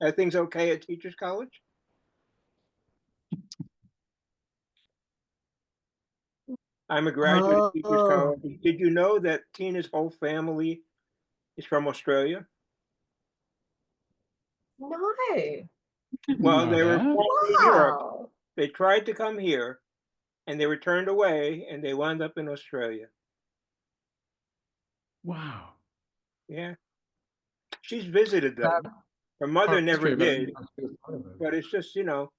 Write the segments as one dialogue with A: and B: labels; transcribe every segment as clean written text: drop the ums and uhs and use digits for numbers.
A: Are things okay at Teachers College? I'm a graduate of Teachers College. Did you know that Tina's whole family is from Australia?
B: No.
A: Well, they were from Europe.
B: Wow.
A: They tried to come here, and they were turned away, and they wound up in Australia.
C: Wow.
A: Yeah. She's visited, though. Her mother never did, but it's just, so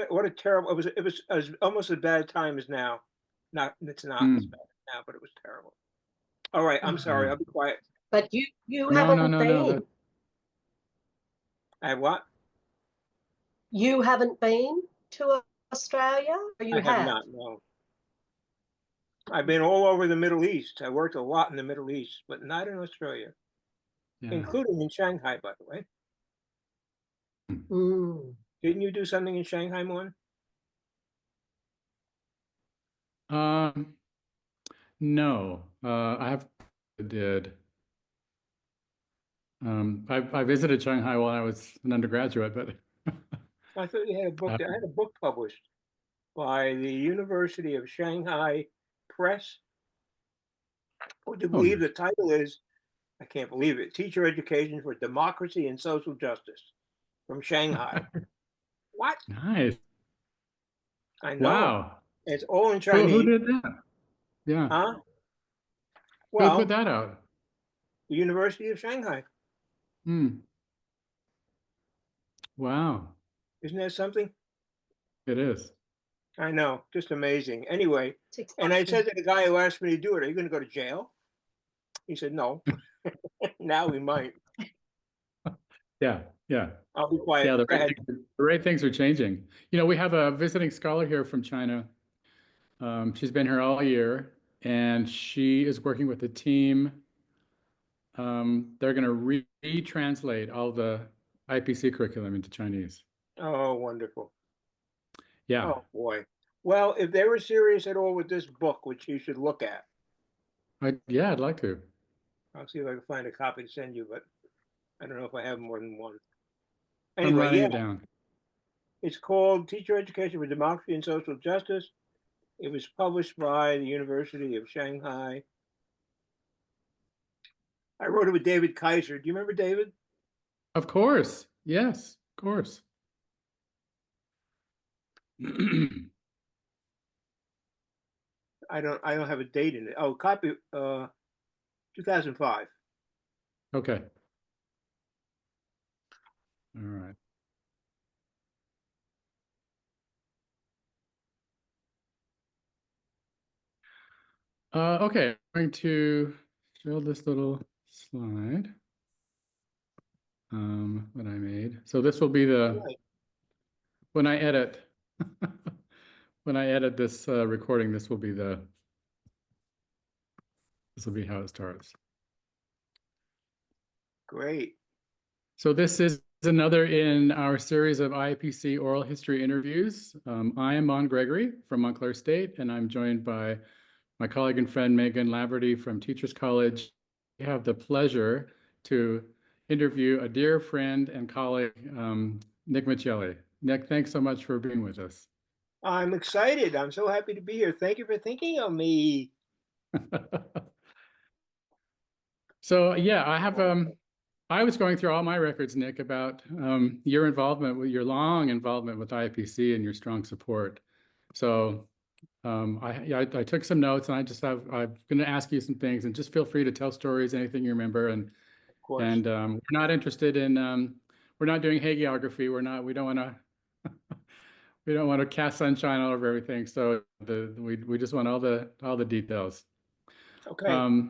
A: what a terrible, it was almost as bad a time as now. It's not as bad now, but it was terrible. All right, I'm sorry, I'll be quiet.
B: But you
C: No,
B: haven't been.
C: no.
A: I what?
B: You haven't been to Australia? Or you
A: I have not, no. I've been all over the Middle East. I worked a lot in the Middle East, but not in Australia, including in Shanghai, by the way. Didn't you do something in Shanghai, Mon?
C: No, I did. I visited Shanghai while I was an undergraduate, but
A: I thought you had a book. I had a book published by the University of Shanghai Press. Would you believe the title is, I can't believe it, Teacher Education for Democracy and Social Justice from Shanghai. What?
C: Nice.
A: I know.
C: Wow.
A: It's all in Chinese.
C: Who did that? Yeah.
A: Huh? Well,
C: who put that out?
A: The University of Shanghai.
C: Wow.
A: Isn't that something?
C: It is.
A: I know, just amazing. Anyway, and I said to the guy who asked me to do it, "Are you going to go to jail?" He said, "No." Now we might.
C: Yeah.
A: I'll be quiet.
C: Yeah, the right things are changing. We have a visiting scholar here from China. She's been here all year, and she is working with a team. They're going to retranslate all the IPC curriculum into Chinese.
A: Oh, wonderful.
C: Yeah.
A: Oh, boy. Well, if they were serious at all with this book, which you should look at.
C: I'd like to.
A: I'll see if I can find a copy to send you, but I don't know if I have more than one.
C: Anyway, I'm writing it down.
A: It's called Teacher Education for Democracy and Social Justice. It was published by the University of Shanghai. I wrote it with David Kaiser. Do you remember David?
C: Of course. Yes, of course.
A: I don't have a date in it. Oh, copy 2005.
C: Okay. All right. Okay, I'm going to show this little slide that I made. So this will be when I edit this recording, this will be how it starts.
A: Great.
C: So this is another in our series of IAPC Oral History interviews. I am Mon Gregory from Montclair State, and I'm joined by my colleague and friend Megan Laverty from Teachers College. We have the pleasure to interview a dear friend and colleague, Nick Michelli. Nick, thanks so much for being with us.
A: I'm excited. I'm so happy to be here. Thank you for thinking of me.
C: So yeah, I was going through all my records, Nick, about your long involvement with IAPC and your strong support. So I took some notes, and I'm going to ask you some things, and just feel free to tell stories, anything you remember. And we're not interested in we're not doing hagiography. We don't want to cast sunshine all over everything. So we just want all the details.
A: Okay.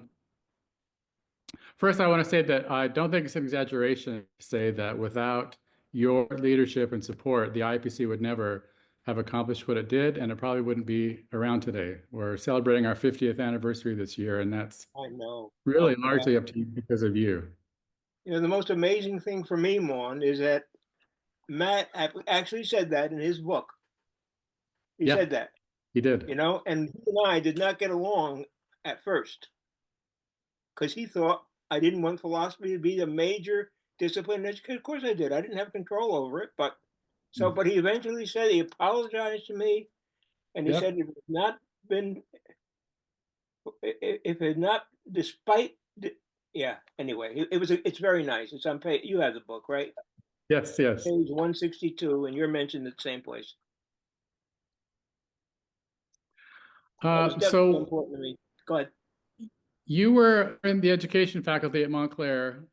C: First, I want to say that I don't think it's an exaggeration to say that without your leadership and support, the IAPC would never have accomplished what it did, and it probably wouldn't be around today. We're celebrating our 50th anniversary this year, and that's really largely up to you because of you.
A: The most amazing thing for me, Mon, is that Matt actually said that in his book. He said that.
C: He did.
A: And he and I did not get along at first because he thought I didn't want philosophy to be the major discipline and education. Of course I did. I didn't have control over it, but so,
C: Mm.
A: but he eventually said he apologized to me, and he
C: Yep.
A: said if it had not been, if it had not, despite, yeah. Anyway, it was. It's very nice. It's on page. You have the book, right?
C: Yes, yes.
A: Page 162, and you're mentioned at the same place. That was definitely
C: So
A: important to me. Go ahead.
C: you were in the education faculty at Montclair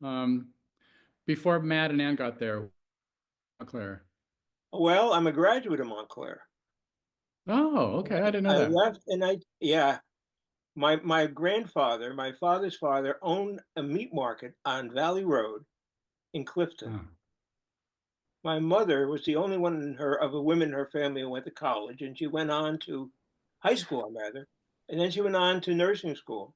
C: before Matt and Ann got there. Montclair.
A: Well, I'm a graduate of Montclair.
C: Oh, okay. I didn't know
A: I
C: that.
A: left, and yeah. My grandfather, my father's father, owned a meat market on Valley Road in Clifton.
C: Oh.
A: My mother was the only one of the women in her family who went to college, and she went on to high school, rather, and then she went on to nursing school.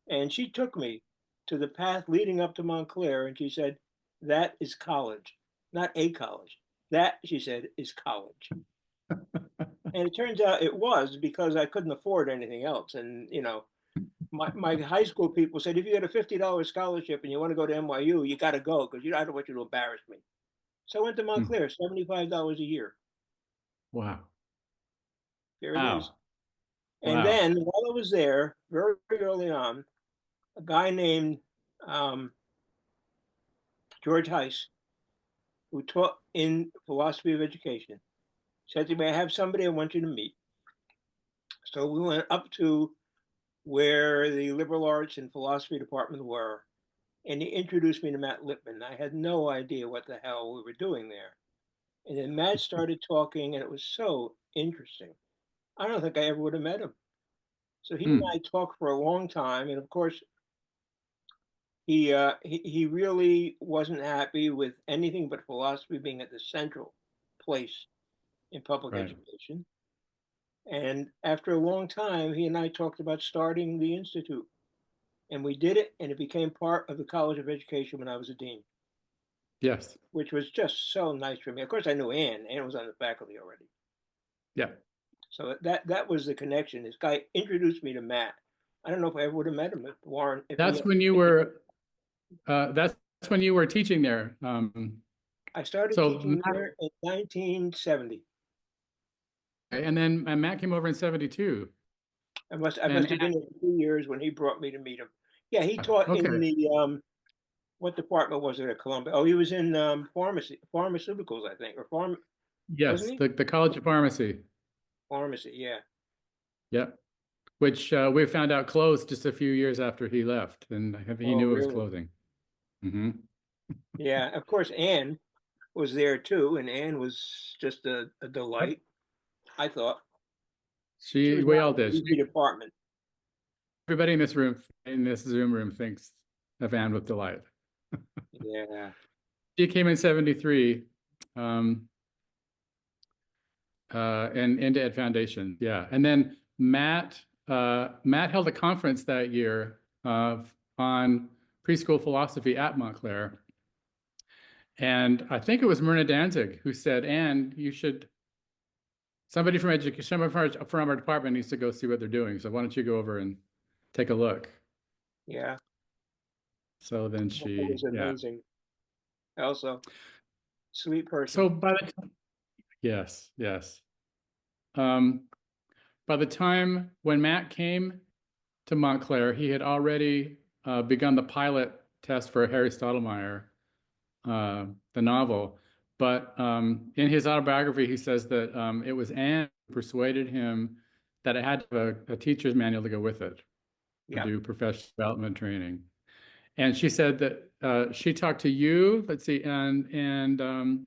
A: And she took me to the path leading up to Montclair, and she said, "That is college, not a college. That," she said, "is college." And it turns out it was, because I couldn't afford anything else. And, my high school people said, if you get a $50 scholarship and you want to go to NYU, you got to go, because I don't want you to embarrass me. So I went to Montclair, $75 a year.
C: Wow.
A: Here it is.
C: Wow.
A: And
C: Wow.
A: then while I was there, very early on, a guy named George Heiss, who taught in philosophy of education, said to me, "I have somebody I want you to meet." So we went up to where the liberal arts and philosophy department were, and he introduced me to Matt Lipman. I had no idea what the hell we were doing there. And then Matt started talking, and it was so interesting. I don't think I ever would have met him. So he and I talked for a long time, and of course, he really wasn't happy with anything but philosophy being at the central place in public
C: Right.
A: education. And after a long time, he and I talked about starting the institute, and we did it, and it became part of the College of Education when I was a dean.
C: Yes.
A: Which was just so nice for me. Of course, I knew Ann. Ann was on the faculty already.
C: Yeah.
A: So that was the connection. This guy introduced me to Matt. I don't know if I ever would have met him if Warren.
C: That's when you were. That's when you were teaching there.
A: I started teaching there in 1970.
C: And then Matt came over in 72.
A: I must have been there for 2 years when he brought me to meet him. Yeah, he taught in the what department was it at Columbia? Oh, he was in pharmaceuticals, I think, or
C: Yes,
A: wasn't he?
C: the College of Pharmacy.
A: Pharmacy, yeah.
C: Yep. Which we found out closed just a few years after he left, and he knew it was closing. Mm-hmm.
A: Yeah, of course, Ann was there too, and Ann was just a delight. I thought
C: We all did.
A: Easy department.
C: Everybody in this Zoom room thinks of Ann with delight.
A: Yeah.
C: She came in 73, and into Ed Foundation. Yeah, and then Matt held a conference that year on preschool philosophy at Montclair. And I think it was Myrna Danzig who said, "Ann, you should, somebody from education, someone from our department needs to go see what they're doing. So why don't you go over and take a look?"
A: Yeah.
C: So then
A: That was amazing. Also, sweet person.
C: So yes. By the time when Matt came to Montclair, he had already begun the pilot test for Harry Stottlemyre, the novel. But in his autobiography, he says that it was Anne who persuaded him that it had to have a teacher's manual to go with it, to do professional development training. And she said that she talked to you, let's see, and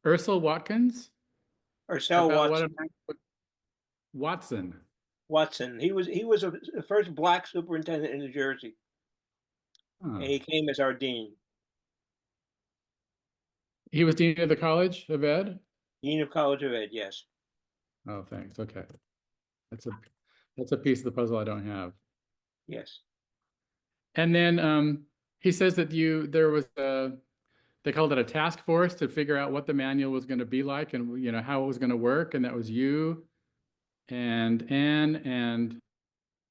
C: Ursula Watkins.
A: Ursel Watson.
C: Watson.
A: He was the first Black superintendent in New Jersey, and he came as our dean.
C: He was dean of the College of Ed.
A: Dean of College of Ed, yes.
C: Oh, thanks. Okay, that's a piece of the puzzle I don't have.
A: Yes.
C: And then he says that there was they called it a task force to figure out what the manual was going to be like, and how it was going to work, and that was you and Anne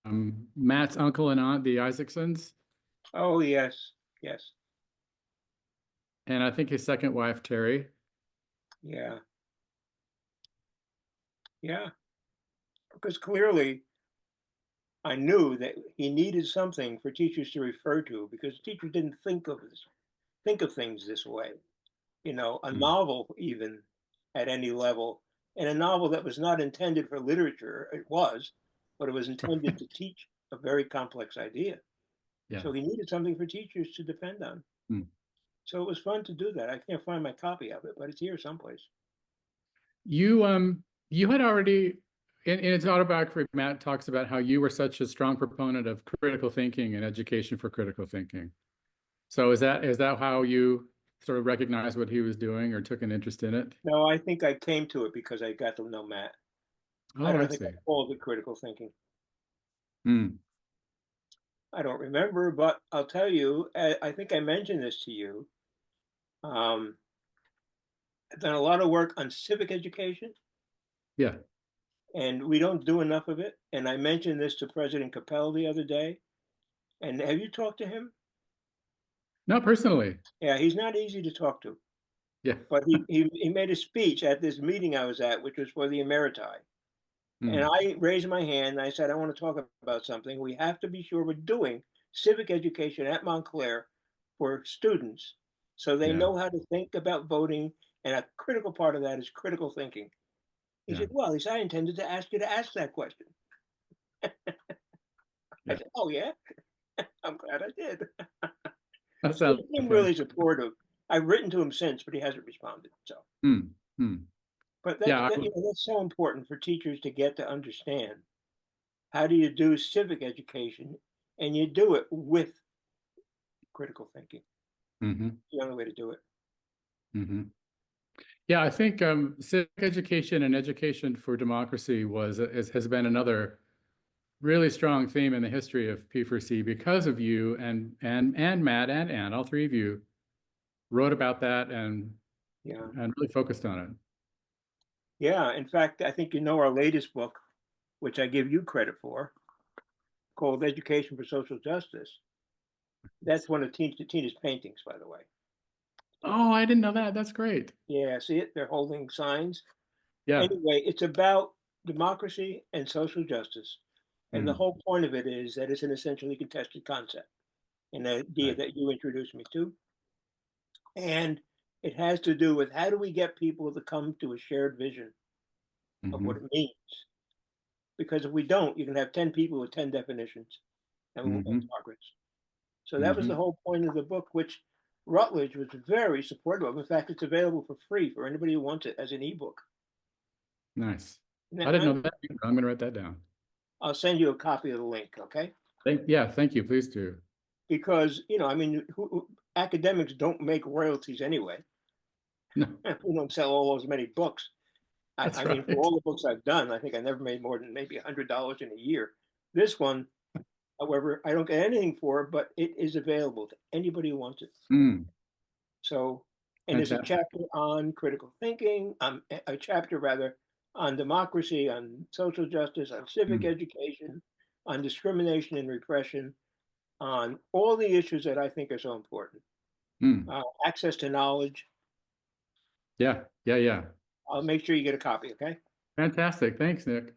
C: and Matt's uncle and aunt, the Isaacsons.
A: Oh, yes, yes,
C: And I think his second wife, Terry.
A: yeah, yeah. Because clearly I knew that he needed something for teachers to refer to because teachers didn't think of things this way. You know, a
C: Mm.
A: novel even at any level, and a novel that was not intended for literature, it was, but it was intended to teach a very complex idea.
C: Yeah.
A: So he needed something for teachers to depend on.
C: Mm.
A: So it was fun to do that. I can't find my copy of it, but it's here someplace.
C: You had already in his autobiography, Matt talks about how you were such a strong proponent of critical thinking and education for critical thinking. So is that how you sort of recognized what he was doing or took an interest in it?
A: No, I think I came to it because I got to know Matt. I
C: Oh, I
A: don't think I
C: see.
A: called it critical thinking.
C: Mm.
A: I don't remember, but I'll tell you, I think I mentioned this to you. Um, I've done a lot of work on civic education,
C: Yeah.
A: and we don't do enough of it. And I mentioned this to President Capel the other day. And have you talked to him?
C: Not personally.
A: Yeah, he's not easy to talk to.
C: Yeah.
A: But he made a speech at this meeting I was at, which was for the emeriti. And
C: Mm.
A: I raised my hand and I said, I want to talk about something. We have to be sure we're doing civic education at Montclair for students so they
C: Yeah.
A: know how to think about voting. And a critical part of that is critical thinking. He
C: Yeah.
A: said, well, he said, I intended to ask you to ask that question. I
C: Yeah.
A: said, oh, yeah, I'm glad I did.
C: That
A: So
C: sounds
A: he's been
C: fun.
A: really supportive. I've written to him since, but he hasn't responded. So,
C: Mm. Mm.
A: but
C: Yeah.
A: that's so important for teachers to get to understand. How do you do civic education? And you do it with critical thinking.
C: Mm-hmm.
A: The only way to do it.
C: Mm-hmm. Yeah, I think civic education and education for democracy has been another really strong theme in the history of P4C because of you and Matt and Ann, all three of you wrote about that
A: Yeah.
C: and really focused on it.
A: Yeah. In fact, I think you know our latest book, which I give you credit for, called Education for Social Justice. That's one of Tina's paintings, by the way.
C: Oh, I didn't know that. That's great.
A: Yeah, see it? They're holding signs.
C: Yeah.
A: Anyway, it's about democracy and social justice. And the
C: Mm,
A: whole point of it is that it's an essentially contested concept, an idea
C: right.
A: that you introduced me to. And it has to do with how do we get people to come to a shared vision of what
C: Mm-hmm.
A: it means? Because if we don't, you can have 10 people with 10 definitions and we won't
C: Mm-hmm.
A: make progress. So that was
C: Mm-hmm.
A: the whole point of the book, which Rutledge was very supportive of. In fact, it's available for free for anybody who wants it as an ebook.
C: Nice.
A: Isn't
C: I
A: that
C: didn't
A: nice?
C: know that. I'm going to write that down.
A: I'll send you a copy of the link, okay?
C: Thank you. Please do.
A: Because, I mean, academics don't make royalties anyway.
C: No,
A: We don't sell all those many books.
C: that's
A: I mean, for
C: right.
A: all the books I've done, I think I never made more than maybe $100 in a year. This one, however, I don't get anything for it, but it is available to anybody who wants it.
C: Mm,
A: So, and there's a
C: fantastic.
A: chapter on critical thinking, a chapter rather on democracy, on social justice, on civic
C: Mm,
A: education, on discrimination and repression, on all the issues that I think are so important.
C: mm.
A: Access to knowledge.
C: Yeah. Yeah. Yeah.
A: I'll make sure you get a copy, okay?
C: Fantastic. Thanks, Nick.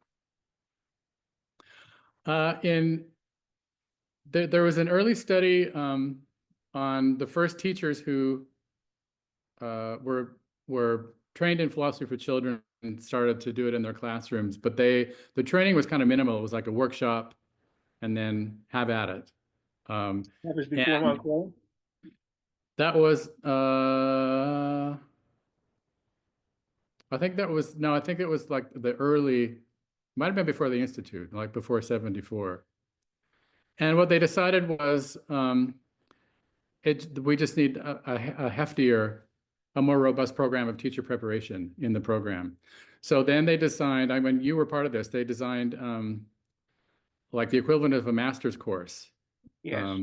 C: In there was an early study on the first teachers who were trained in philosophy for children and started to do it in their classrooms. But the training was kind of minimal. It was like a workshop and then have at it.
A: That was before
C: And
A: Montclair?
C: that was I think that was no, I think it was like the early, might have been before the Institute, like before 74. And what they decided was we just need a heftier, a more robust program of teacher preparation in the program. So then they designed, I mean, you were part of this, they designed like the equivalent of a master's course
A: Yes.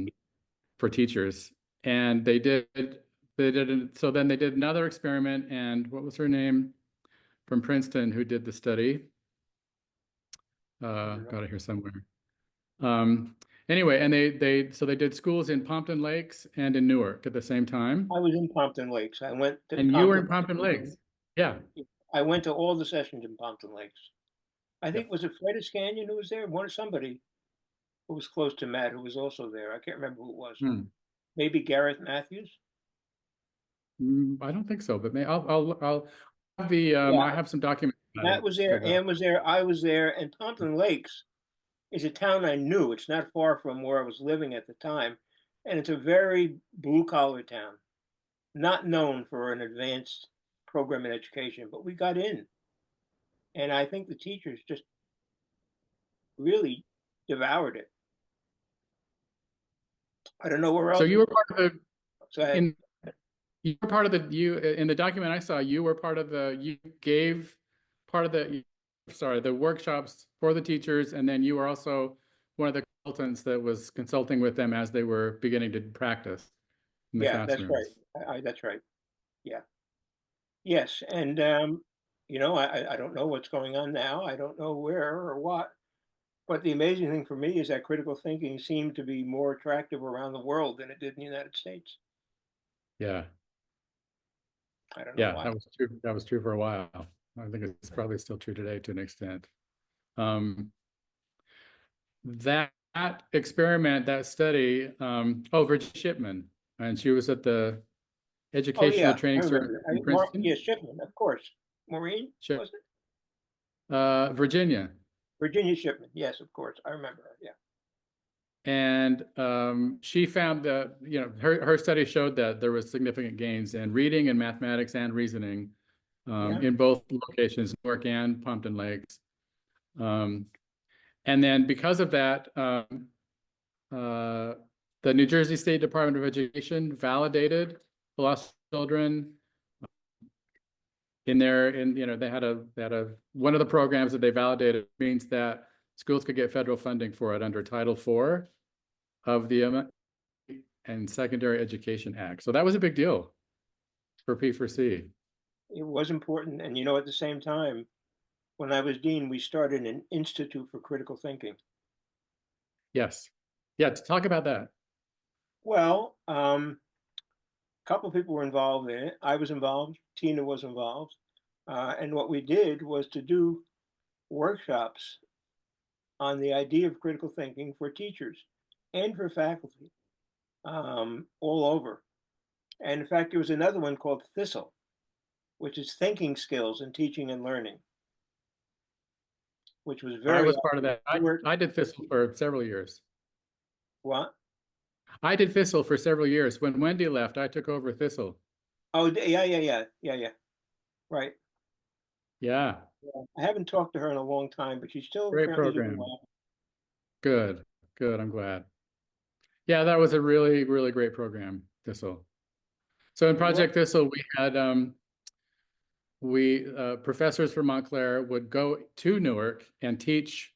C: For teachers. And so then they did another experiment, and what was her name from Princeton who did the study? Got it here somewhere. Anyway, and so they did schools in Pompton Lakes and in Newark at the same time.
A: I was in Pompton Lakes. I went to
C: And you were in
A: Pompton.
C: Pompton Lakes. Yeah.
A: I went to all the sessions in Pompton Lakes. I
C: Yep.
A: think, was it Fred Iscanian who was there? Somebody who was close to Matt who was also there. I can't remember who it was. Maybe Gareth Matthews.
C: I don't think so, but I'll have the
A: Yeah.
C: I have some documents.
A: Matt was there, Ann was there, I was there, and Pompton Lakes is a town I knew. It's not far from where I was living at the time, and it's a very blue-collar town, not known for an advanced program in education, but we got in. And I think the teachers just really devoured it. I don't know where else.
C: So you were part of
A: So
C: you were part of in the document I saw, you were part of you gave part of the workshops for the teachers, and then you were also one of the consultants that was consulting with them as they were beginning to practice in the
A: yeah, that's
C: classrooms.
A: right. That's right. Yeah. Yes, and I don't know what's going on now. I don't know where or what. But the amazing thing for me is that critical thinking seemed to be more attractive around the world than it did in the United States.
C: Yeah.
A: I don't know why.
C: That was true. That was true for a while. I think it's probably still true today to an extent. That experiment, that study, Virginia Shipman, and she was at the Educational Training Service in Princeton.
A: Yeah, Shipman, of course. Maureen, was
C: it? Virginia.
A: Virginia Shipman, yes, of course. I remember her, yeah.
C: And she found that, her study showed that there was significant gains in reading and mathematics and reasoning in both locations, Newark and Pompton Lakes. And then because of that, the New Jersey State Department of Education validated philosophy children they had one of the programs that they validated means that schools could get federal funding for it under Title IV of the and Secondary Education Act. So that was a big deal for P4C.
A: It was important. And at the same time, when I was dean, we started an Institute for Critical Thinking.
C: Yes. Yeah, to talk about that.
A: Well, a couple of people were involved in it. I was involved. Tina was involved. And what we did was to do workshops on the idea of critical thinking for teachers and for faculty all over. And in fact, there was another one called Thistle, which is thinking skills in teaching and learning, which was very.
C: I was part of that. I did Thistle for several years.
A: What?
C: I did Thistle for several years. When Wendy left, I took over Thistle.
A: Oh, yeah. Right.
C: Yeah.
A: I haven't talked to her in a long time, but she's still
C: great program. Well. Good. I'm glad. Yeah, that was a really, really great program, Thistle. So in Project Thistle, we had professors from Montclair would go to Newark and teach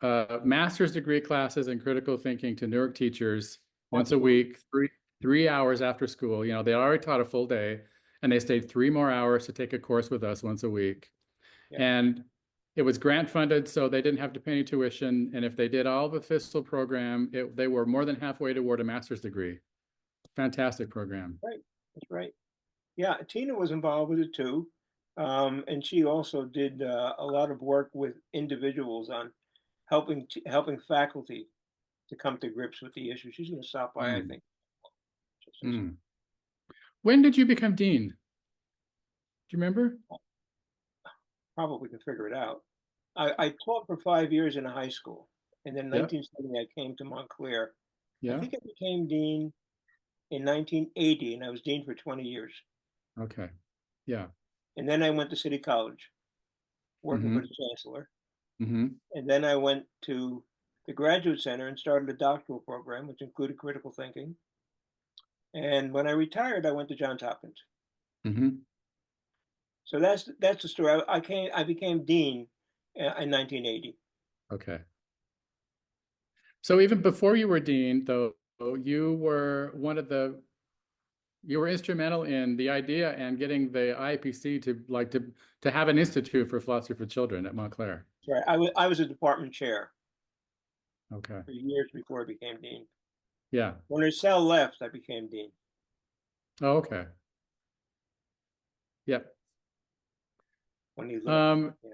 C: master's degree classes in critical thinking to Newark teachers once a week, 3 hours after school. They already taught a full day, and they stayed 3 more hours to take a course with us once a week. Yeah. And it was grant funded, so they didn't have to pay any tuition. And if they did all the Thistle program, they were more than halfway toward a master's degree. Fantastic program.
A: Right, that's right. Yeah, Tina was involved with it too. And she also did a lot of work with individuals on helping faculty to come to grips with the issue. She's going to stop by, I think.
C: When did you become dean? Do you remember?
A: Probably can figure it out. I taught for 5 years in a high school, and then in 1970 I came to Montclair. I think I became dean in 1980, and I was dean for 20 years.
C: Okay. Yeah.
A: And then I went to City College, working for the chancellor.
C: Mm-hmm.
A: And then I went to the Graduate Center and started a doctoral program, which included critical thinking. And when I retired, I went to Johns Hopkins.
C: Mm-hmm.
A: So that's the story. I became dean in 1980.
C: Okay. So even before you were dean, though, you were instrumental in the idea and getting the IAPC to have an institute for philosophy for children at Montclair.
A: Right. I was a department chair.
C: Okay.
A: for years before I became dean.
C: Yeah.
A: When Ursel left, I became dean.
C: Oh, okay. Yep.
A: When he left. Yeah.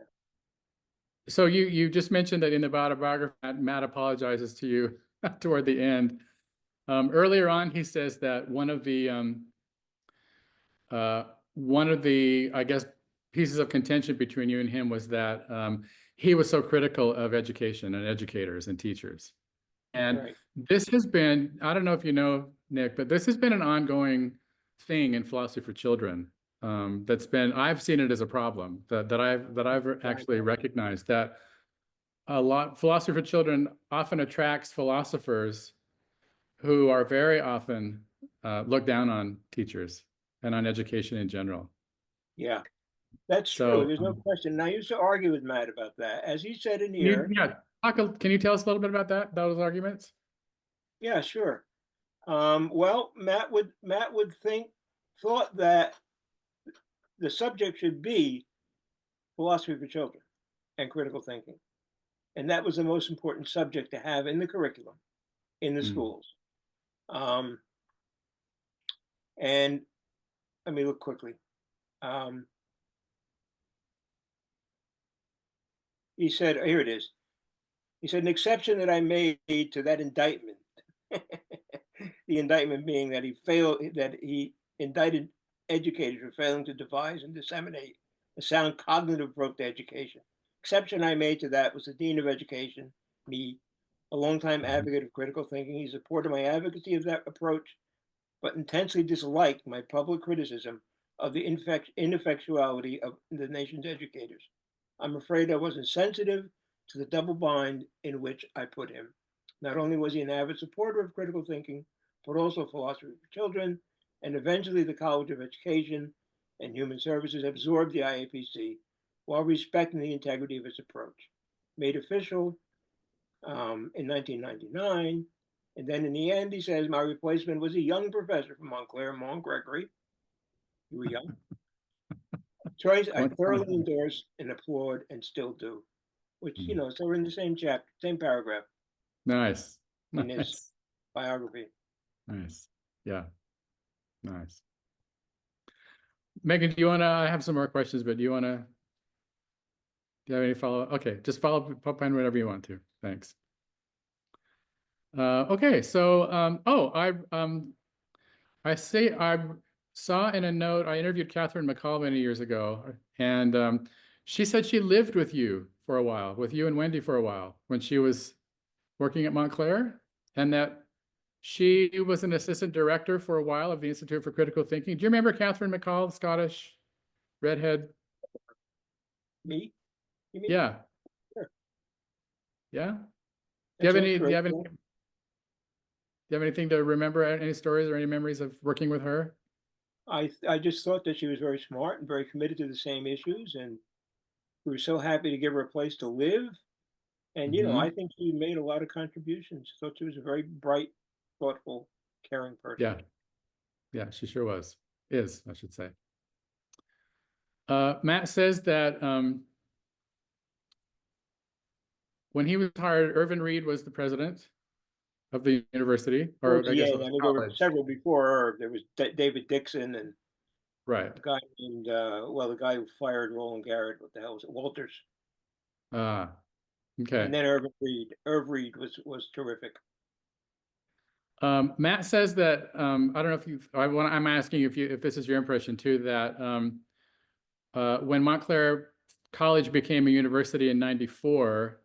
C: So you just mentioned that in the autobiography, Matt apologizes to you toward the end. Earlier on, he says that one of the I guess pieces of contention between you and him was that he was so critical of education and educators and teachers. And
A: Right.
C: this has been, I don't know if you know, Nick, but this has been an ongoing thing in philosophy for children. That's been, I've seen it as a problem that I've actually recognized that philosophy for children often attracts philosophers who are very often look down on teachers and on education in general.
A: Yeah, that's true.
C: So
A: There's no question. And I used to argue with Matt about that. As he said in
C: can you,
A: here,
C: can you tell us a little bit about those arguments?
A: yeah, sure. Well, Matt would thought that the subject should be philosophy for children and critical thinking. And that was the most important subject to have in the curriculum in the schools. And let me look quickly. He said, here it is. He said, an exception that I made to that indictment, the indictment being that he indicted educators for failing to devise and disseminate a sound cognitive approach to education. Exception I made to that was the Dean of Education, me, a longtime advocate of critical thinking. He supported my advocacy of that approach, but intensely disliked my public criticism of the ineffectuality of the nation's educators. I'm afraid I wasn't sensitive to the double bind in which I put him. Not only was he an avid supporter of critical thinking, but also philosophy for children, and eventually the College of Education and Human Services absorbed the IAPC while respecting the integrity of its approach. Made official in 1999, and then in the end, he says, my replacement was a young professor from Montclair, Mont Gregory. You were young. Choice I thoroughly endorse and applaud and still do, which, so we're in the same chapter, same paragraph.
C: Nice.
A: In his biography.
C: Nice. Yeah. Nice. Megan, do you want to, I have some more questions, but do you have any follow-up? Okay, just follow up on whatever you want to. Thanks. Okay, so, I saw in a note, I interviewed Catherine McCall many years ago, and she said she lived with you for a while, with you and Wendy for a while, when she was working at Montclair, and that she was an assistant director for a while of the Institute for Critical Thinking. Do you remember Catherine McCall, the Scottish redhead?
A: Me? You mean?
C: Yeah.
A: Sure.
C: Yeah. Do you have anything to remember? Any stories or any memories of working with her?
A: I just thought that she was very smart and very committed to the same issues, and we were so happy to give her a place to live. And I think she made a lot of contributions. I thought she was a very bright, thoughtful, caring person.
C: Yeah. Yeah, she sure was. Is, I should say. Matt says that when he was hired, Irvin Reed was the president of the university, or I guess
A: there were several before her. There was David Dixon and
C: right.
A: a guy named the guy who fired Roland Garrett. What the hell was it? Walters.
C: Okay.
A: And then Irvin Reed. Irv Reed was terrific.
C: Matt says that I don't know if I'm asking if this is your impression too, that when Montclair College became a university in '94,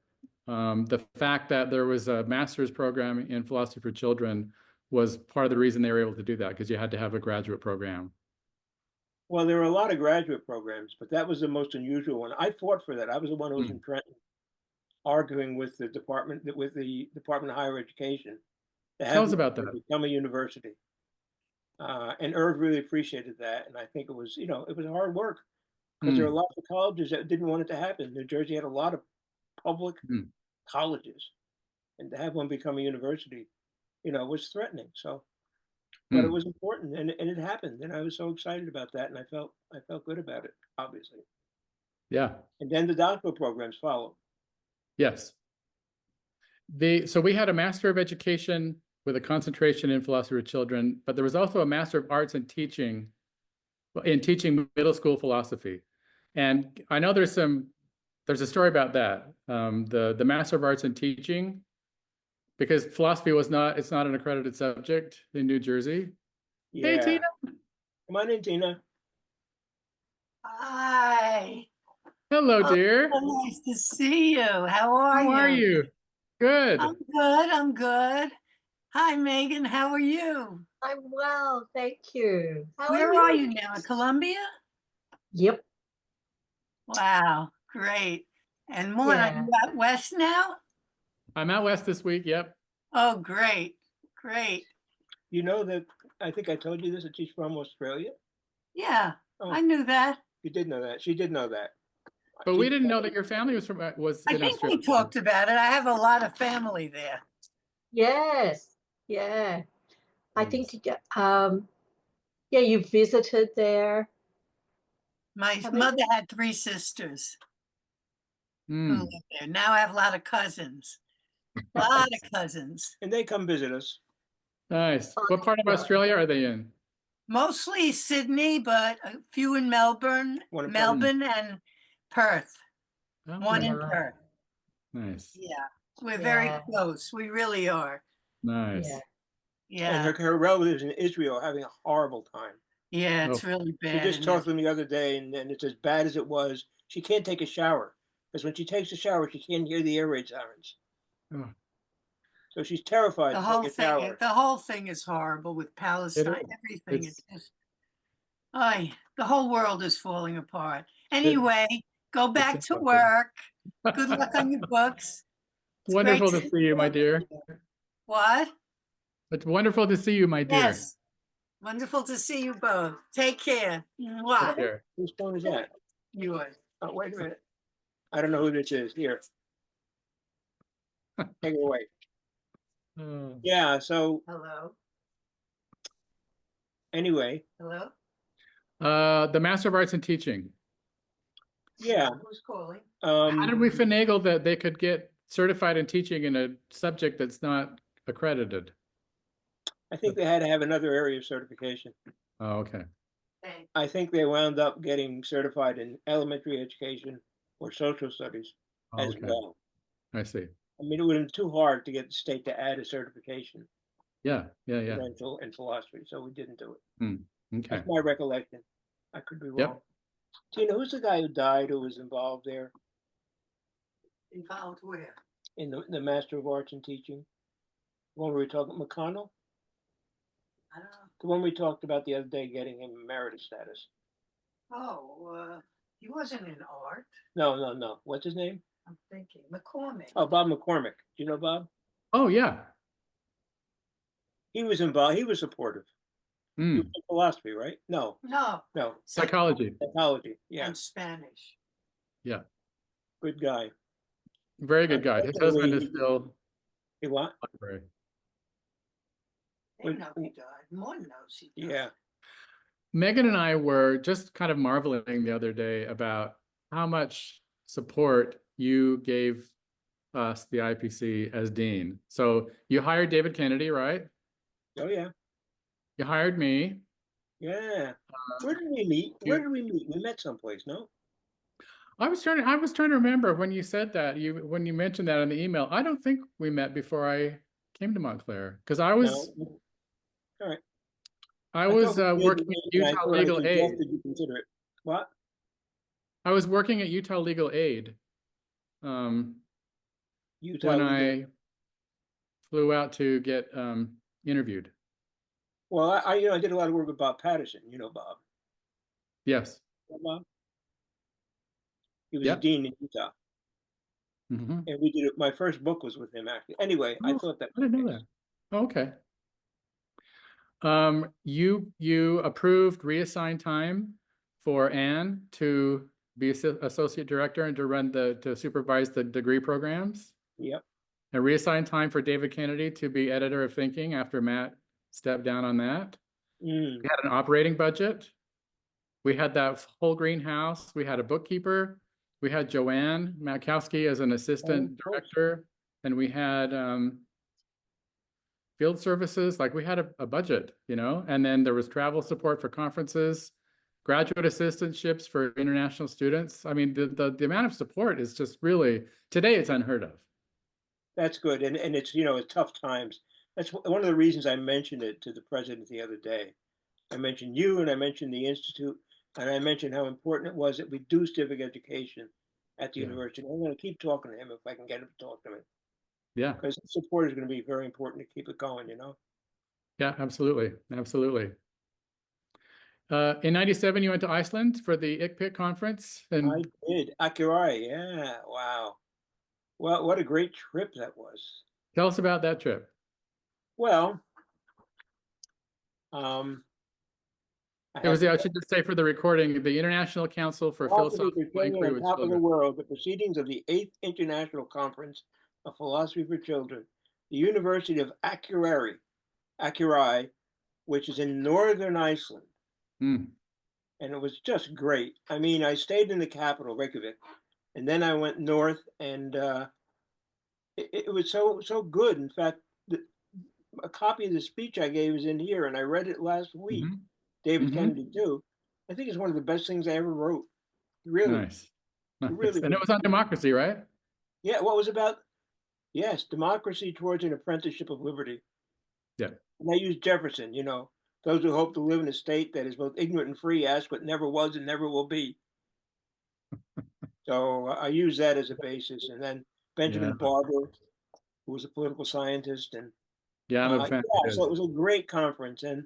C: the fact that there was a master's program in philosophy for children was part of the reason they were able to do that, because you had to have a graduate program.
A: Well, there were a lot of graduate programs, but that was the most unusual one. I fought for that. I was the one who was in Trenton arguing with the Department of Higher Education.
C: Tell us about that.
A: Become a university. And Irv really appreciated that. And I think it was hard work, because there are lots of colleges that didn't want it to happen. New Jersey had a lot of public colleges, and to have one become a university, was threatening. So, but it was important, and it happened, and I was so excited about that, and I felt good about it, obviously.
C: Yeah.
A: And then the doctoral programs followed.
C: Yes. So we had a Master of Education with a concentration in philosophy of children, but there was also a Master of Arts in teaching middle school philosophy. And I know there's a story about that. The Master of Arts in teaching, because philosophy it's not an accredited subject in New Jersey.
A: Yeah.
C: Hey, Tina.
A: Come on in, Tina.
D: Hi.
C: Hello,
D: Oh,
C: dear.
D: so nice to see you. How are you?
C: How are you? Good.
D: I'm good. I'm good. Hi, Megan. How are you?
B: I'm well, thank you. How
D: Where
B: are
D: are
B: you?
D: you now? In Columbia?
B: Yep.
D: Wow, great. And Mon, are you out west now?
C: I'm out west this week. Yep.
D: Oh, great. Great.
A: You know that I think I told you this, that she's from Australia.
D: Yeah,
A: Oh,
D: I knew that.
A: you did know that. She did know that.
C: But
A: She-
C: we didn't know that your family was in
D: I think
C: Australia.
D: we talked about it. I have a lot of family there.
B: Yes. Yeah. I think
C: Nice.
B: yeah, you visited there.
D: My
B: Have it-
D: mother had 3 sisters who
C: Mm.
D: lived there. Now I have a lot of cousins. A lot of cousins.
A: And they come visit us.
C: Nice.
B: Oh,
C: What part of
B: that's
C: Australia are they in?
D: Mostly Sydney, but a few in Melbourne,
A: One in Perth.
D: Melbourne and Perth.
C: Oh,
D: One
C: okay.
D: in Perth.
C: Nice.
D: Yeah, we're very
B: Yeah.
D: close. We really are.
C: Nice.
B: Yeah.
D: Yeah,
A: And her relatives in Israel are having a horrible time.
D: yeah, it's
C: Oh.
D: really
A: She
D: bad.
A: just
D: in
A: talked to them the other day, and it's as bad as it was. She can't take a shower because when she takes a shower, she can't hear the air raid sirens.
C: Oh.
A: So she's terrified
D: the
A: to
D: whole
A: take a
D: thing.
A: shower.
D: The whole thing is horrible with Palestine.
C: is.
D: Everything.
C: It's-
D: It's just, the whole world is falling apart. Anyway, go back to
C: awful.
D: work. Good luck on your books. It's
C: Wonderful
D: great
C: to see you, my dear.
D: What?
C: It's wonderful to see you, my dear.
D: Yes. Wonderful to see you both. Take care. Mwah.
C: Take care.
A: Whose phone is that?
D: Yours.
A: Oh, wait a minute. I don't know who this is. Here. Take it away.
C: Oh.
A: Yeah, so
D: Hello.
A: anyway,
D: Hello.
C: The Master of Arts in Teaching.
A: yeah.
D: Who's calling?
C: How did we finagle that they could get certified in teaching in a subject that's not accredited?
A: I think they had to have another area of certification.
C: Oh, okay.
D: Hey.
A: I think they wound up getting certified in elementary education or social studies as
C: Okay.
A: well.
C: I see.
A: I mean, it would have been too hard to get the state to add a certification
C: Yeah.
A: in philosophy, so we didn't do it.
C: Okay.
A: That's my recollection. I could be
C: Yep.
A: wrong. Tina, who's the guy who died who was involved there
D: Involved where?
A: in the Master of Arts in Teaching? The one we were talking, McConnell?
D: I don't know.
A: The one we talked about the other day, getting him emeritus status.
D: Oh, he wasn't in art.
A: No. What's his name?
D: I'm thinking McCormick.
A: Oh, Bob McCormick. Do you know Bob?
C: Oh, yeah.
A: He was involved. He was supportive. He
C: Mm.
A: was in philosophy, right? No.
D: No,
C: Psychology.
A: Psychology. Yeah.
D: and Spanish.
C: Yeah.
A: Good guy.
C: Very good guy. His husband is still
A: He what?
C: library.
D: They know he died. Mon knows he died.
A: Yeah.
C: Megan and I were just kind of marveling the other day about how much support you gave us, the IPC, as dean. So you hired David Kennedy, right?
A: Oh yeah.
C: You hired me.
A: Yeah. Where did we meet? Where did we meet? We met someplace, no?
C: I was trying to remember when you said that, when you mentioned that in the email. I don't think we met before I came to Montclair, because I was
A: No. All right.
C: I was
A: thought we did,
C: working at
A: and I
C: Utah
A: thought I
C: Legal Aid.
A: suggested you consider it. What?
C: I was working at Utah Legal Aid
A: Utah
C: when
A: Legal-
C: I flew out to get interviewed.
A: Well, I did a lot of work with Bob Patterson. You know Bob.
C: Yes.
A: You know Bob? He was
C: Yep.
A: a dean in Utah.
C: Mm-hmm.
A: And we did it. My first book was with him, actually. Anyway, I
C: Oh,
A: thought that
C: I didn't know that. Oh, okay. You approved reassigned time for Anne to be associate director and to supervise the degree programs,
A: Yep.
C: and reassigned time for David Kennedy to be editor of Thinking after Matt stepped down on that.
A: Mm.
C: We had an operating budget. We had that whole greenhouse. We had a bookkeeper. We had Joanne Matkowski as an assistant
A: Oh, of course.
C: director and we had field services, like we had a budget, and then there was travel support for conferences, graduate assistantships for international students. I mean, the amount of support is just really, today it's unheard of.
A: That's good. And it's, it's tough times. That's one of the reasons I mentioned it to the president the other day. I mentioned you and I mentioned the Institute and I mentioned how important it was that we do civic education at the university. I'm going to keep talking to him if I can get him to talk to me.
C: Yeah.
A: Because support is going to be very important to keep it going,
C: Yeah, absolutely. Absolutely. In 97, you went to Iceland for the ICPIC conference. And
A: I did. Akureyri, yeah. Wow. Well, what a great trip that was.
C: Tell us about that trip.
A: Well,
C: it was, I should just say for the recording, the International Council for Philosophical Inquiry
A: on
C: with
A: top of the
C: Children.
A: world, the proceedings of the 8th International Conference of Philosophy for Children, the University of Akureyri, which is in northern Iceland.
C: Mm.
A: And it was just great. I mean, I stayed in the capital, Reykjavik, and then I went north, and it was so good. In fact, a copy of the speech I gave is in here, and I read it last week.
C: Mm-hmm.
A: David Kennedy too. I think it's one of the best things I ever wrote. Really.
C: Nice.
A: Really.
C: And it was on democracy, right?
A: Yeah, what was about? Yes, democracy towards an apprenticeship of liberty.
C: Yeah.
A: And I used Jefferson, those who hope to live in a state that is both ignorant and free ask what never was and never will be. So I use that as a basis. And then Benjamin Barber, who was a political scientist. And
C: I'm a fan.
A: so it was a great conference. And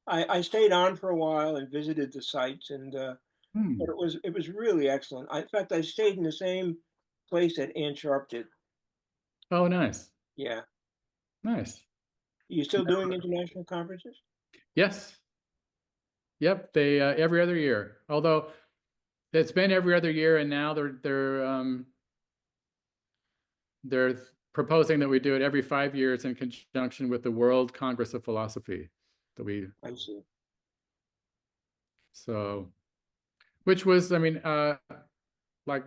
A: I stayed on for a while and visited the sites. And but it was really excellent. In fact, I stayed in the same place that Ann Sharp did.
C: Oh, nice.
A: Yeah.
C: Nice.
A: You still doing international conferences?
C: Yes. Yep. They every other year. Although it's been every other year, and now they're proposing that we do it every 5 years in conjunction with the World Congress of Philosophy.
A: I see.
C: So, which was, I mean, like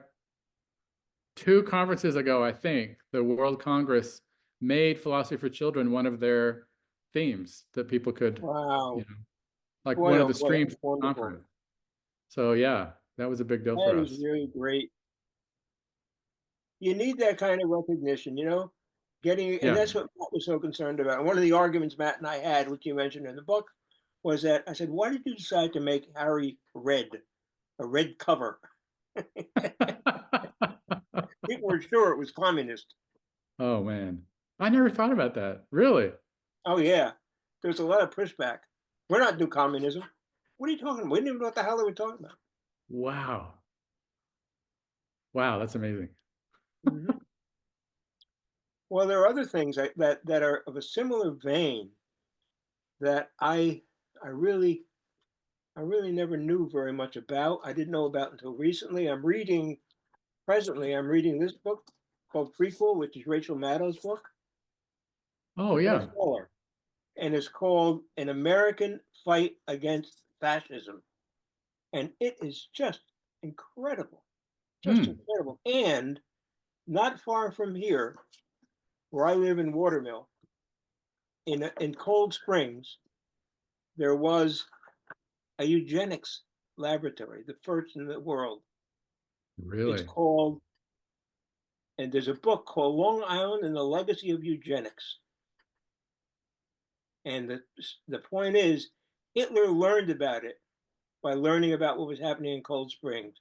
C: 2 conferences ago, I think the World Congress made philosophy for children one of their themes that people could, like one of the streams of the conference. So yeah, that was a big deal for us.
A: That is really great. You need that kind of recognition, and that's what Matt was so concerned about. And one of the arguments Matt and I had, which you mentioned in the book, was that I said, why did you decide to make Harry a red cover? People were sure it was communist.
C: Oh man, I never thought about that. Really?
A: Oh yeah, there's a lot of pushback. We're not doing communism. What are you talking about? We didn't even know what the hell they were talking about.
C: Wow. Wow, that's amazing.
A: Well, there are other things that are of a similar vein that I really never knew very much about. I didn't know about until recently. Presently, I'm reading this book called Prequel, which is Rachel Maddow's book.
C: Oh, yeah.
A: And it's called An American Fight Against Fascism. And it is just incredible. Just incredible. And not far from here, where I live in Watermill, in Cold Springs, there was a eugenics laboratory, the first in the world.
C: Really?
A: It's called, and there's a book called Long Island and the Legacy of Eugenics. And the point is, Hitler learned about it by learning about what was happening in Cold Springs,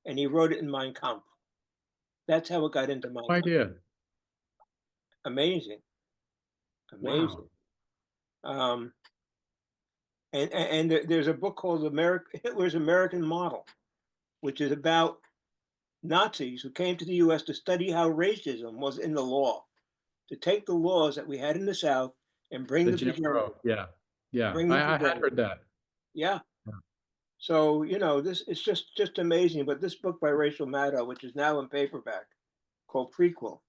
A: and he wrote it in Mein Kampf. That's how it got into Mein Kampf.
C: Idea.
A: Amazing. Wow. And there's a book called Hitler's American Model, which is about Nazis who came to the U.S. to study how racism was in the law, to take the laws that we had in the South and bring them together.
C: Yeah. I had heard that.
A: Yeah. So, this is just amazing. But this book by Rachel Maddow, which is now in paperback, called Prequel,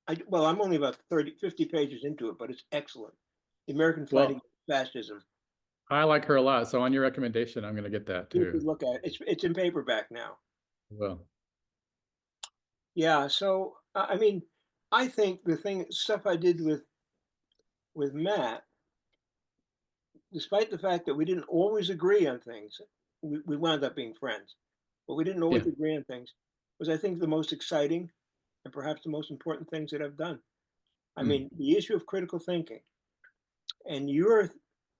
A: I'm only about 50 pages into it, but it's excellent. The American Fight Against Fascism.
C: I like her a lot. So on your recommendation, I'm going to get that too.
A: You could look at it. It's in paperback now.
C: Well.
A: Yeah. So I mean, I think the stuff I did with Matt, despite the fact that we didn't always agree on things, we wound up being friends, but we didn't always
C: Yeah.
A: agree on things, was I think the most exciting and perhaps the most important things that I've done. I
C: Hmm.
A: mean, the issue of critical thinking and your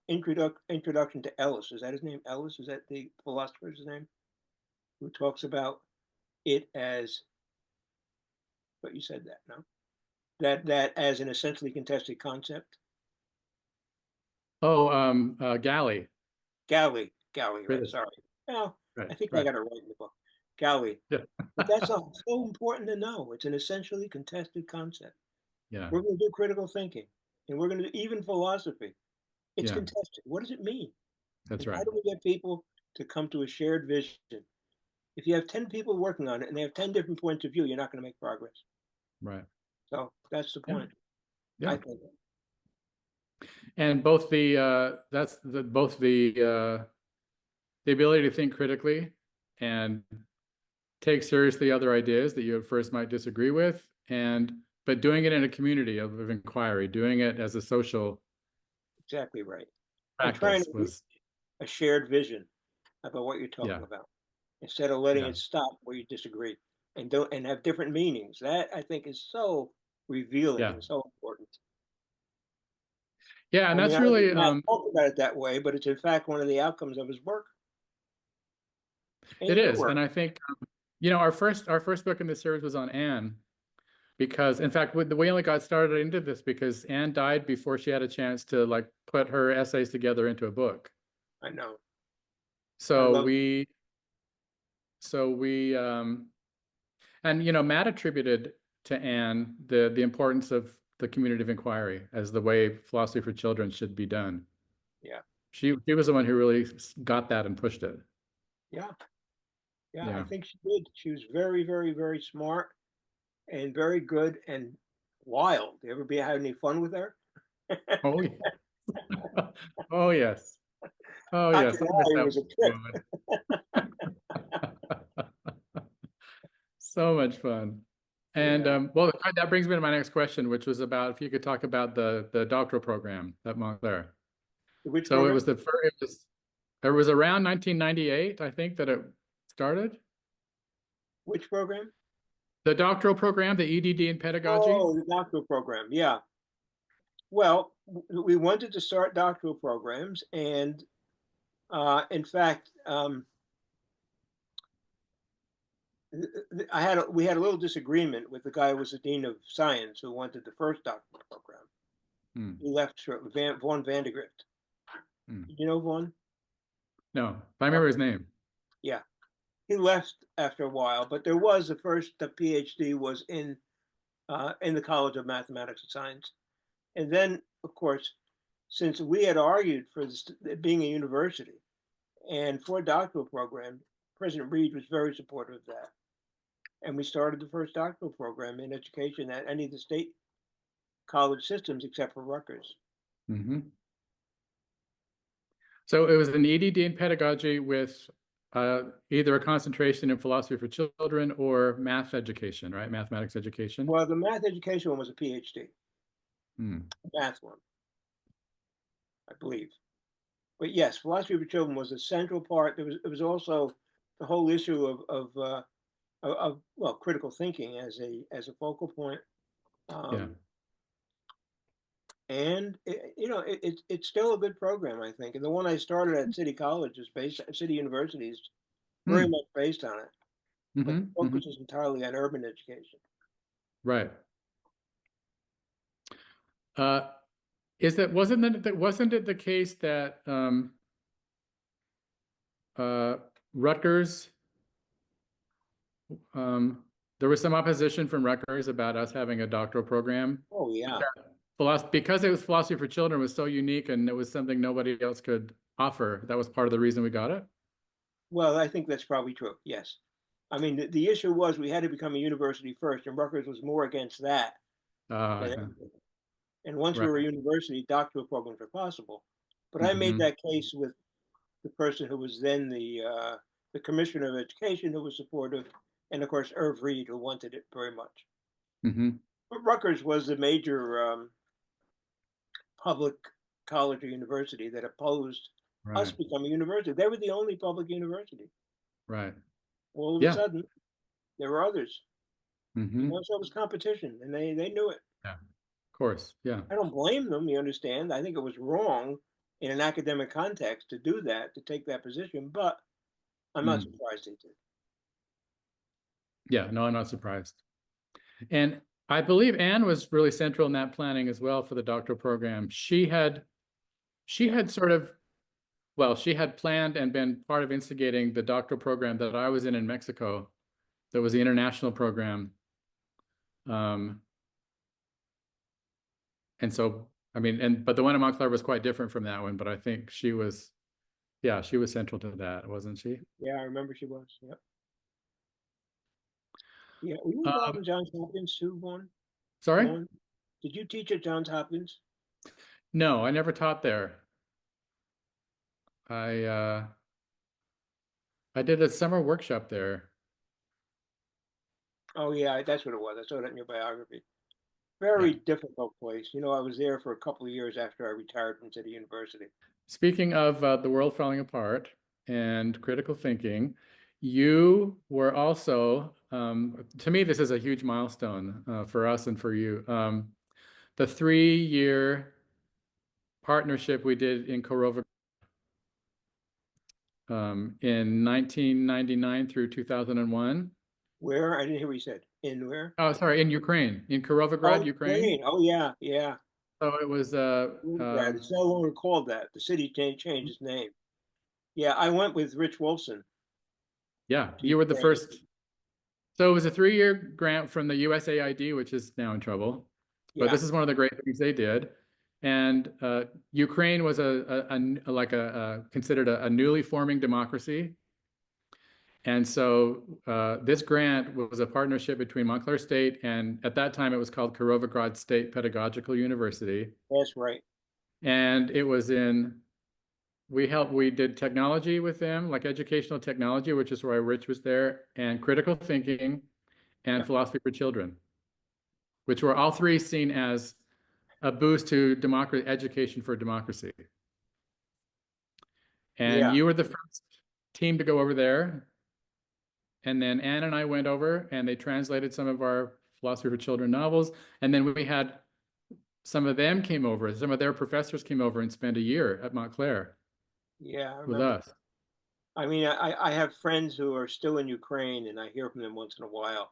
A: introduction to Ellis, is that his name? Ellis, is that the philosopher's name? Who talks about it as, but you said that, no? That as an essentially contested concept.
C: Oh, Galley.
A: Galley, right?
C: Really?
A: Sorry. Well,
C: Right,
A: I think I
C: right.
A: got it right in the book. Galley.
C: Yeah.
A: But that's so important to know. It's an essentially contested concept.
C: Yeah,
A: We're going to do critical thinking, and we're going to do even philosophy. It's
C: yeah,
A: contested. What does it mean?
C: that's
A: And how
C: right.
A: do we get people to come to a shared vision? If you have 10 people working on it and they have 10 different points of view, you're not going to make progress.
C: Right.
A: So that's the
C: Yeah.
A: point.
C: Yeah.
A: I think.
C: And both the ability to think critically and take seriously other ideas that you at first might disagree with, but doing it in a community of inquiry, doing it as a social
A: Exactly right. And trying
C: practice
A: to
C: was,
A: a shared vision about what you're
C: yeah,
A: talking about, instead of letting
C: yeah,
A: it stop where you disagree and don't and have different meanings. That I think is so revealing
C: yeah,
A: and so important.
C: yeah. And
A: I mean,
C: that's
A: I don't think
C: really,
A: Matt talked about it that way, but it's in fact one of the outcomes of his work
C: it
A: and your
C: is.
A: work.
C: And I think, our first book in the series was on Anne, because in fact, we only got started into this because Anne died before she had a chance to like put her essays together into a book.
A: I know. I
C: So
A: love.
C: we, so we, and Matt attributed to Anne the importance of the community of inquiry as the way philosophy for children should be done.
A: Yeah,
C: She was the one who really got that and pushed it.
A: yeah, yeah. I
C: Yeah.
A: think she did. She was very, very, very smart and very good and wild. You ever had any fun with her?
C: Oh yeah. Oh yes. Oh
A: Not
C: yes.
A: to
C: I missed
A: lie, it
C: that
A: was a trip.
C: moment. So much fun. And
A: Yeah.
C: well, that brings me to my next question, which was about if you could talk about the doctoral program at Montclair.
A: Which
C: So it
A: program?
C: was it was around 1998, I think, that it started.
A: Which program?
C: The doctoral program, the EDD in pedagogy.
A: Oh, the doctoral program. Yeah. Well, we wanted to start doctoral programs, and in fact, we had a little disagreement with the guy who was the dean of science who wanted the first doctoral program.
C: Hmm.
A: He left shortly, Von Vandegrift.
C: Hmm.
A: You know Von?
C: No, I remember his name.
A: Yeah, he left after a while, but there was the PhD was in the College of Mathematics and Science, and then of course, since we had argued for this being a university and for a doctoral program, President Reed was very supportive of that. And we started the first doctoral program in education at any of the state college systems except for Rutgers.
C: Mm-hmm. So it was an EDD in pedagogy with either a concentration in philosophy for children or math education, right? Mathematics education.
A: Well, the math education one was a PhD,
C: Hmm.
A: math one, I believe. But yes, philosophy for children was a central part. It was also the whole issue of well, critical thinking as a focal point.
C: Yeah.
A: And it's still a good program, I think. And the one I started at City College is based at City University is very
C: Hmm.
A: much based on it, but the
C: Mm-hmm. Mm-hmm.
A: focus is entirely on urban education.
C: Right. Wasn't it the case that Rutgers, there was some opposition from Rutgers about us having a doctoral program?
A: Oh yeah.
C: Because it was philosophy for children was so unique and it was something nobody else could offer. That was part of the reason we got it.
A: Well, I think that's probably true. Yes. I mean, the issue was we had to become a university first, and Rutgers was more against that than
C: Okay.
A: anything. And once we
C: Right.
A: were a university, doctoral programs were possible. But I made
C: Mm-hmm.
A: that case with the person who was then the commissioner of education, who was supportive, and of course Irv Reed, who wanted it very much.
C: Mm-hmm.
A: But Rutgers was the major public college or university that opposed us
C: Right.
A: becoming a university. They were the only public university.
C: Right.
A: All of a
C: Yeah.
A: sudden, there were others.
C: Mm-hmm.
A: So it was competition, and they knew it.
C: Yeah. Of course. Yeah.
A: I don't blame them. You understand? I think it was wrong in an academic context to do that, to take that position, but I'm not surprised they did.
C: Yeah. No, I'm not surprised. And I believe Anne was really central in that planning as well for the doctoral program. She had sort of, well, she had planned and been part of instigating the doctoral program that I was in Mexico. That was the international program. And so, I mean, but the one in Montclair was quite different from that one, but I think she was central to that, wasn't she?
A: Yeah, I remember she was. Yep. Yeah, were you involved in Johns Hopkins too, Vaughn?
C: Sorry?
A: Vaughn? Did you teach at Johns Hopkins?
C: No, I never taught there. I did a summer workshop there.
A: Oh yeah, that's what it was. I saw that in your biography. Very difficult place. I was there for a couple of years after I retired from City University.
C: Speaking of the world falling apart and critical thinking, you were also, to me, this is a huge milestone for us and for you. The 3-year partnership we did in Korova in 1999 through 2001.
A: Where? I didn't hear what you said. In where?
C: Oh, sorry, in Ukraine, in Kirovograd, Ukraine.
A: Oh yeah, yeah.
C: So it was
A: It's no longer called that. The city changed its name. Yeah, I went with Rich Wolfson.
C: yeah, you were the first. So it was a 3-year grant from the USAID, which is now in trouble. But
A: Yeah,
C: this is one of the great things they did. And Ukraine was considered a newly forming democracy. And so this grant was a partnership between Montclair State and, at that time, it was called Kirovograd State Pedagogical University.
A: that's right.
C: And it was we did technology with them, like educational technology, which is why Rich was there, and critical thinking and philosophy for children, which were all three seen as a boost to democracy, education for democracy. And you were the first team to go over there. And then Anne and I went over and they translated some of our philosophy for children novels. And then we had some of them came over, some of their professors came over and spent a year at Montclair with us.
A: I mean, I have friends who are still in Ukraine and I hear from them once in a while.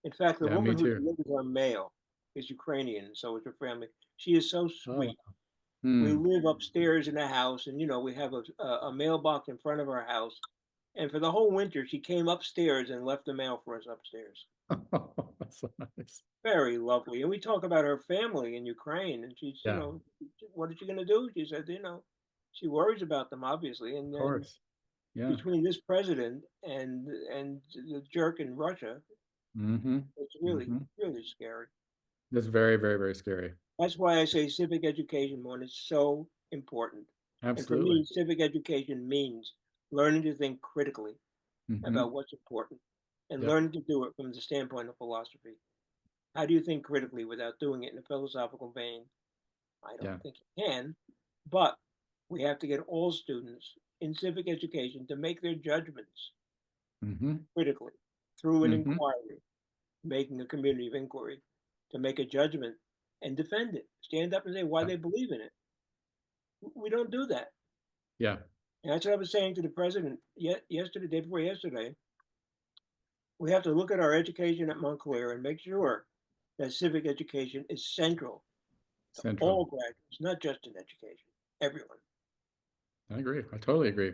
A: In fact, the woman who delivers our mail is Ukrainian, and so is her family. She is so sweet. We live upstairs in a house, and we have a mailbox in front of our house. And for the whole winter, she came upstairs and left the mail for us upstairs.
C: That's so nice.
A: Very lovely. And we talk about her family in Ukraine, and she's, what is she going to do? She said, she worries about them, obviously. And
C: of course. Yeah.
A: Between this president and the jerk in Russia, it's really, really scary.
C: It's very, very, very scary.
A: That's why I say civic education, is so important.
C: Absolutely.
A: And for me, civic education means learning to think critically about what's important and learning to do it from the standpoint of philosophy. How do you think critically without doing it in a philosophical vein? I don't think you can, but we have to get all students in civic education to make their judgments critically through an inquiry, making a community of inquiry, to make a judgment and defend it, stand up and say why they believe in it. We don't do that.
C: Yeah.
A: And that's what I was saying to the president yesterday, day before yesterday. We have to look at our education at Montclair and make sure that civic education is central to all graduates, not just in education, everyone.
C: I agree. I totally agree.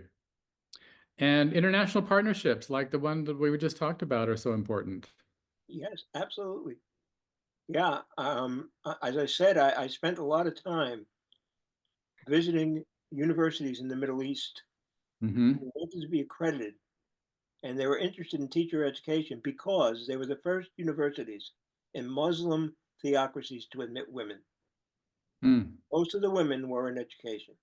C: And international partnerships like the one that we just talked about are so important.
A: Yes, absolutely. Yeah. As I said, I spent a lot of time visiting universities in the Middle East who wanted to be accredited. And they were interested in teacher education because they were the first universities in Muslim theocracies to admit women. Most of the women were in education.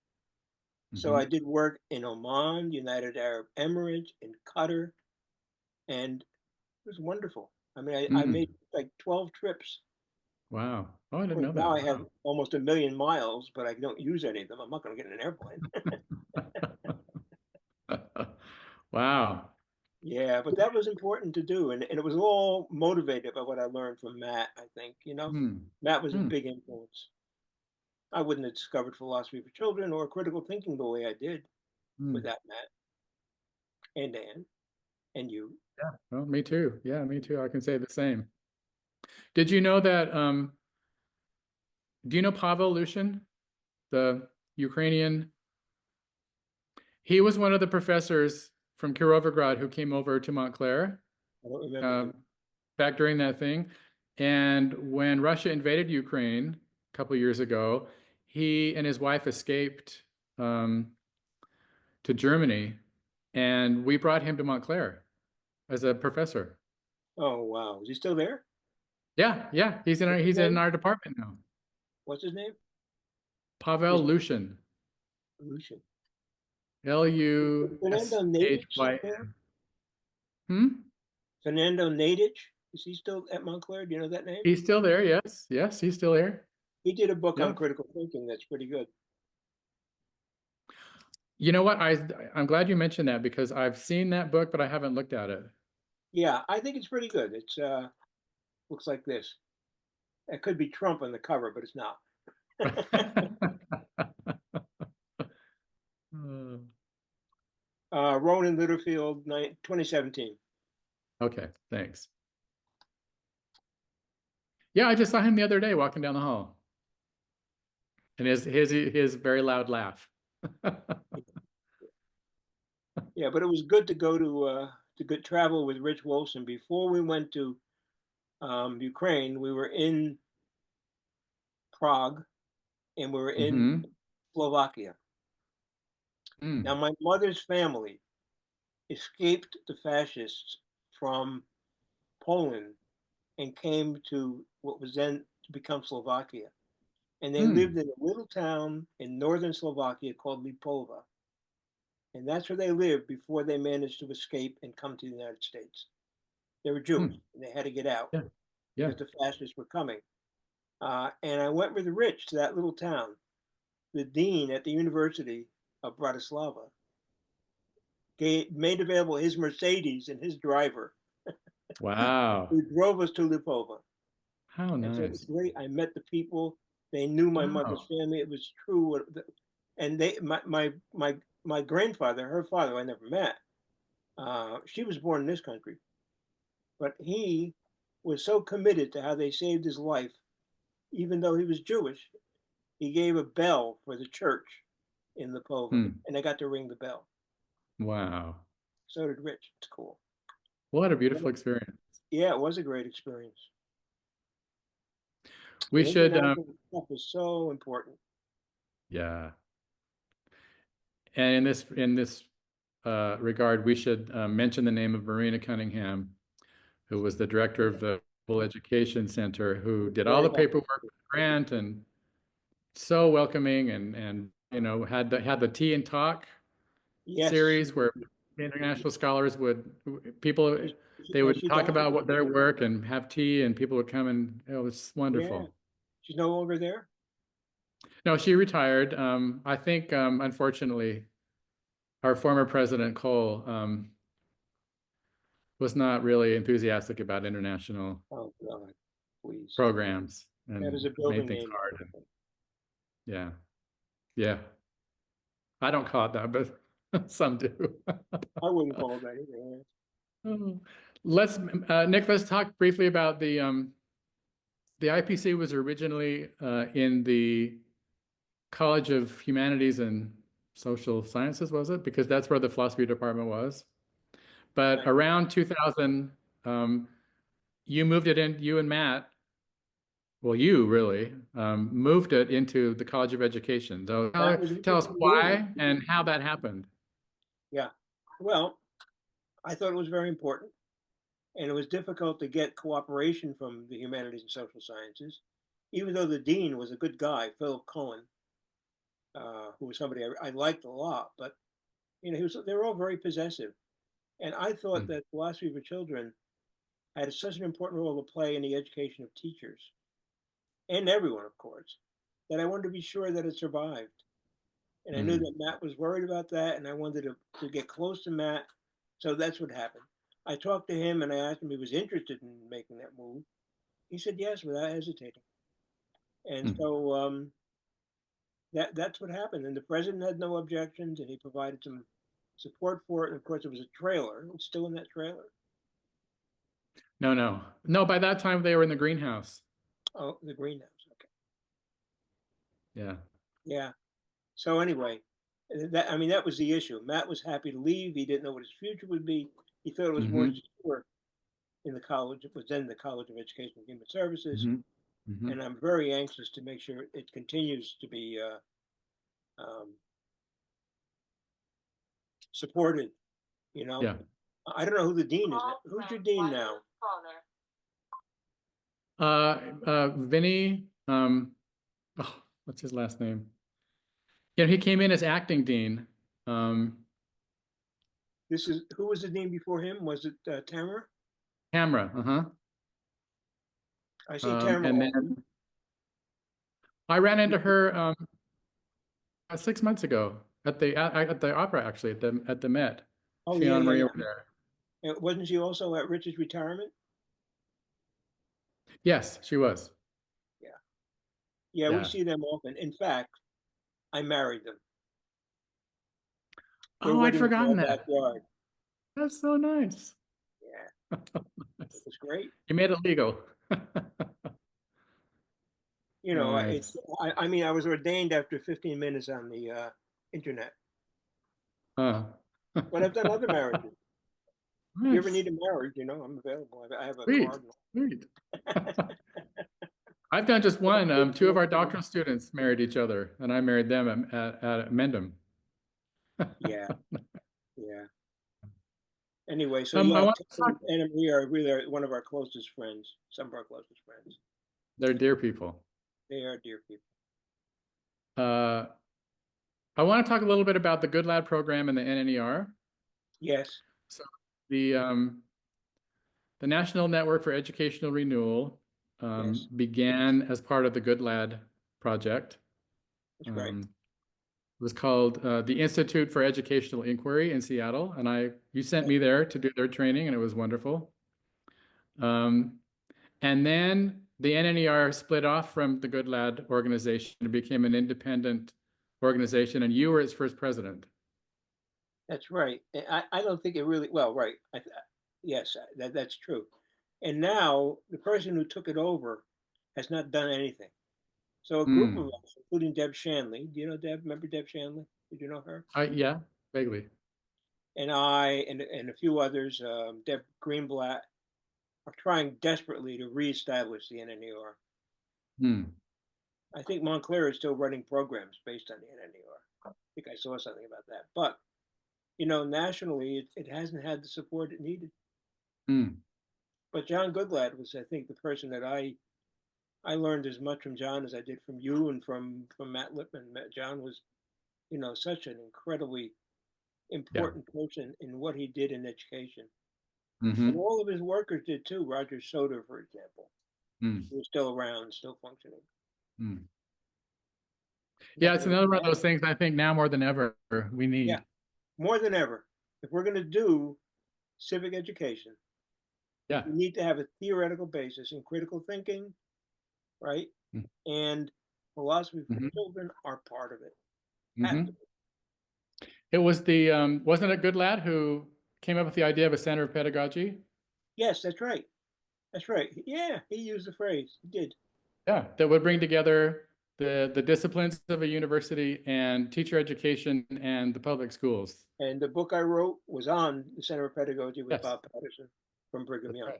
A: So I did work in Oman, United Arab Emirates, in Qatar, and it was wonderful. I mean, I
C: Mm.
A: made like 12 trips.
C: Wow. Oh, I
A: Of
C: didn't
A: course,
C: know
A: now
C: that.
A: I have almost 1,000,000 miles, but I don't use any of them. I'm not going to get in an airplane.
C: Wow.
A: Yeah, but that was important to do. And it was all motivated by what I learned from Matt, I think.
C: Hmm.
A: Matt was a
C: Hmm.
A: big influence. I wouldn't have discovered philosophy for children or critical thinking the way I did
C: Hmm.
A: without Matt and Anne and you.
C: Yeah. Well, me too. Yeah, me too. I can say the same. Did you know that, do you know Pavel Lushin, the Ukrainian? He was one of the professors from Kirovograd who came over to Montclair
A: I don't remember
C: uh,
A: him.
C: back during that thing. And when Russia invaded Ukraine a couple of years ago, he and his wife escaped um, to Germany, and we brought him to Montclair as a professor.
A: Oh, wow. Is he still there?
C: Yeah, yeah, he's
A: What's his
C: in
A: name?
C: our department now.
A: What's his name?
C: Pavel Lushin,
A: Lucian. Fernando Nadic still
C: Lushyn.
A: there?
C: Hmm?
A: Fernando Nadic? Is he still at Montclair? Do you know that name?
C: He's still there. Yes, yes, he's still there.
A: He did a book on
C: Yeah.
A: critical thinking that's pretty good.
C: You know what? I'm glad you mentioned that because I've seen that book, but I haven't looked at it.
A: Yeah, I think it's pretty good. It's looks like this. It could be Trump on the cover, but it's not. Ronan Littlefield, 2017.
C: Okay, thanks. Yeah, I just saw him the other day walking down the hall, and his very loud laugh.
A: Yeah, but it was good to go to good travel with Rich Wolfson. Before we went to Ukraine, we were in Prague and we were in
C: Hmm.
A: Slovakia. Now,
C: Mm.
A: my mother's family escaped the fascists from Poland and came to what was then to become Slovakia. And they lived
C: Mm.
A: in a little town in northern Slovakia called Lipova. And that's where they lived before they managed to escape and come to the United States. They were Jewish
C: Mm.
A: and they had to get out
C: Yeah, yeah.
A: because the fascists were coming. And I went with Rich to that little town. The dean at the University of Bratislava made available his Mercedes and his driver
C: Wow.
A: who drove us to Lipova.
C: How
A: And so it was
C: nice.
A: great. I met the people. They knew my mother's
C: Wow.
A: family. It was true. And my grandfather, her father, I never met. She was born in this country, but he was so committed to how they saved his life, even though he was Jewish. He gave a bell for the church in Lipova,
C: Hmm.
A: and I got to ring the bell.
C: Wow.
A: So did Rich. It's cool.
C: What a beautiful experience.
A: Yeah, it was a great experience.
C: We
A: The
C: should,
A: international stuff is so important.
C: yeah. And in this regard, we should mention the name of Marina Cunningham, who was the director of the Global Education Center, who did all
A: Very
C: the
A: helpful.
C: paperwork with Grant, and so welcoming, and had the Tea and Talk
A: Yes.
C: series where international scholars people they
A: Has
C: would
A: she
C: talk
A: died?
C: about what their work and have tea, and people would come, and it was
A: Yeah.
C: wonderful.
A: She's no longer there?
C: No, she retired. I think, unfortunately, our former president Cole was not really enthusiastic about international
A: Oh, God, please.
C: programs
A: That is
C: and
A: a
C: made
A: building
C: things
A: name.
C: hard. Yeah, yeah. I don't call it that, but some do.
A: I wouldn't call that either.
C: Oh. Nick, let's talk briefly about the IPC was originally in the College of Humanities and Social Sciences, was it? Because that's where the philosophy department was. But
A: Right.
C: around 2000, you moved it in, you and Matt, well, you really moved it into the College of Education. So
A: That was
C: tell us
A: interesting doing.
C: why and how that happened.
A: Yeah. Well, I thought it was very important. And it was difficult to get cooperation from the humanities and social sciences, even though the dean was a good guy, Philip Cohen, who was somebody I liked a lot. But they were all very possessive, and I thought
C: Hmm.
A: that philosophy for children had such an important role to play in the education of teachers and everyone, of course, that I wanted to be sure that it survived. And I knew that Matt was worried about that, and I wanted to get close to Matt. So that's what happened. I talked to him and I asked him if he was interested in making that move. He said yes without hesitating. And so that's what happened. And the president had no objections, and he provided some support for it. And of course, it was a trailer. It's still in that trailer.
C: No. By that time, they were in the greenhouse.
A: Oh, the greenhouse. Okay.
C: Yeah.
A: Yeah. So anyway, that was the issue. Matt was happy to leave. He didn't know what his future would be. He thought it was more secure in the college. It was then the College of Education and Human Services. And I'm very anxious to make sure it continues to be supported.
C: Yeah.
A: I don't know who the dean is. Who's your dean now?
C: Vinny. What's his last name? Yeah, he came in as acting dean.
A: Who was the dean before him? Was it Tamara?
C: Tamara.
A: I see Tamara.
C: And then I ran into her 6 months ago at the opera, actually, at the Met.
A: Oh,
C: she
A: yeah,
C: and Maria
A: yeah.
C: were there.
A: And wasn't she also at Rich's retirement?
C: Yes, she was.
A: Yeah, we see them often. In fact, I married them.
C: Oh, I'd forgotten that.
A: Backyard.
C: That's so nice.
A: Yeah, it was great.
C: You made it legal.
A: Nice. I mean, I was ordained after 15 minutes on the internet. But I've done other marriages. If you ever need a marriage, I'm available. I have a cardinal.
C: Sweet. I've done just one. Two of our doctoral students married each other, and I married them at Mendham.
A: Yeah. Anyway, so
C: I
A: yeah,
C: want
A: and we are really one of our closest friends, some of our closest friends.
C: They're dear people.
A: They are dear people.
C: I want to talk a little bit about the Good Lad program and the NNER.
A: Yes.
C: So the National Network for Educational Renewal began as part of the Good Lad project.
A: That's right.
C: It was called the Institute for Educational Inquiry in Seattle, and you sent me there to do their training, and it was wonderful. And then the NNER split off from the Good Lad organization and became an independent organization, and you were its first president.
A: That's right. I don't think it really, well, right. Yes, that's true. And now the person who took it over has not done anything. So a group of us, including Deb Shanley, do you know Deb? Remember Deb Shanley? Did you know her?
C: Yeah, vaguely.
A: And I and a few others, Deb Greenblatt, are trying desperately to reestablish the NNER. I think Montclair is still running programs based on the NNER. I think I saw something about that. But, nationally, it hasn't had the support it needed. But John Goodlad was, I think, the person that I learned as much from John as I did from you and from Matt Lipman. John was, such an incredibly important person in what he did in education. And all of his workers did too. Roger Soder, for example, who's still around, still functioning.
C: Yeah, it's another one of those things I think now more than ever we need.
A: Yeah, more than ever. If we're going to do civic education, we need to have a theoretical basis in critical thinking, right? And philosophy for children are part of it.
C: It was wasn't it Goodlad who came up with the idea of a center of pedagogy?
A: Yes, that's right. That's right. Yeah, he used the phrase. He did.
C: Yeah, that would bring together the disciplines of a university and teacher education and the public schools.
A: And the book I wrote was on the Center of Pedagogy with Bob Patterson from Brigham Young.
C: Right.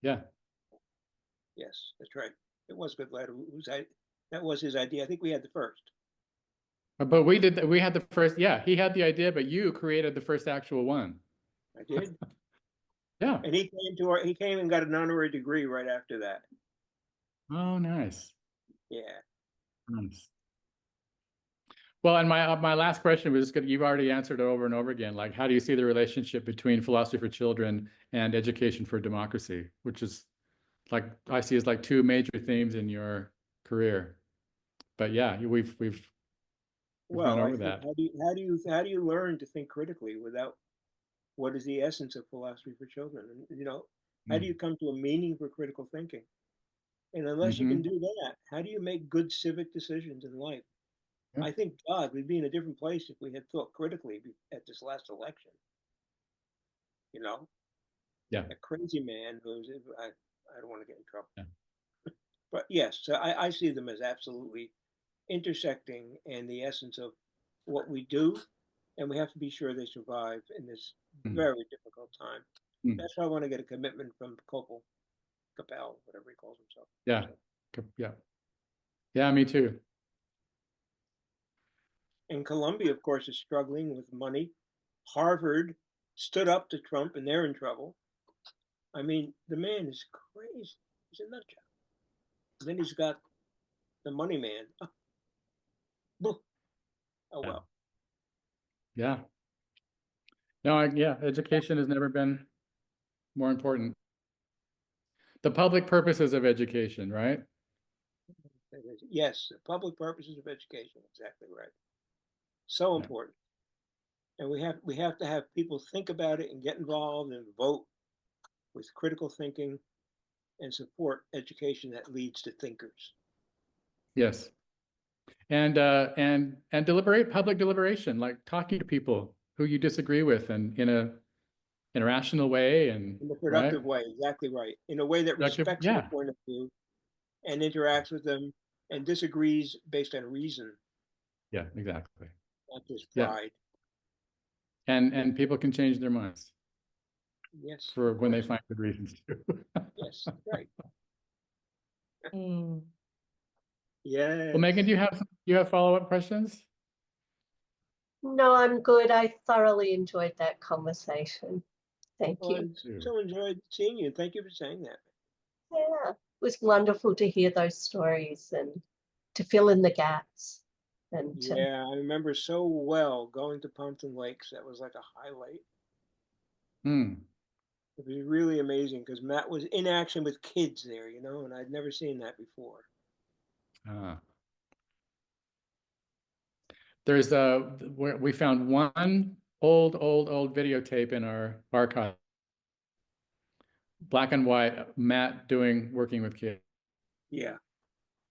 C: Yeah.
A: Yes, that's right. It was Goodlad that was his idea. I think we had the first.
C: But we had the first, he had the idea, but you created the first actual one.
A: I did.
C: Yeah.
A: And he came and got an honorary degree right after that.
C: Oh, nice.
A: Yeah.
C: Nice. Well, and my last question was good. You've already answered it over and over again. Like, how do you see the relationship between philosophy for children and education for democracy, which is like I see as like two major themes in your career. But yeah, we've
A: Well,
C: gone
A: I
C: over
A: think
C: that.
A: how do you learn to think critically without what is the essence of philosophy for children? And how do you come to a meaning for critical thinking? And unless you can
C: Mm-hmm.
A: do that, how do you make good civic decisions in life?
C: Yeah.
A: I think God, we'd be in a different place if we had thought critically at this last election. You know,
C: Yeah.
A: a crazy man who's I don't want to get in trouble.
C: Yeah.
A: But yes, so I see them as absolutely intersecting and the essence of what we do, and we have to be sure they survive in this
C: Mm.
A: very difficult time.
C: Mm.
A: That's why I want to get a commitment from Capel, whatever he calls himself.
C: Yeah.
A: So,
C: Yeah. Yeah, me too.
A: and Columbia, of course, is struggling with money. Harvard stood up to Trump, and they're in trouble. I mean, the man is crazy. He's a nut job. And then he's got the money man. Oh well.
C: Yeah. No, yeah, education has never been more important. The public purposes of education, right?
A: Yes, the public purposes of education. Exactly right. So
C: Yeah.
A: important. And we have to have people think about it and get involved and vote with critical thinking and support education that leads to thinkers.
C: Yes. And public deliberation, like talking to people who you disagree with and in a rational way and
A: In a
C: right.
A: productive way, exactly right. In a way that
C: Productive,
A: respects their
C: yeah.
A: point of view and interacts with them and disagrees based on reason,
C: Yeah, exactly.
A: not just
C: Yeah.
A: pride.
C: And people can change their minds
A: Yes.
C: for when they find good reasons to.
A: Yes, right.
B: Mm.
A: Yes.
C: Well, Megan, do you have follow-up questions?
B: No, I'm good. I thoroughly enjoyed that conversation. Thank
A: Well,
B: you.
A: I so enjoyed seeing you. Thank you for saying that.
B: Yeah, it was wonderful to hear those stories and to fill in the gaps. And
A: Yeah, I remember so well going to Pumpkin Lakes. That was like a highlight.
C: Hmm.
A: It was really amazing because Matt was in action with kids there, and I'd never seen that before.
C: There's we found one old videotape in our archive, black and white, Matt working with kids,
A: Yeah.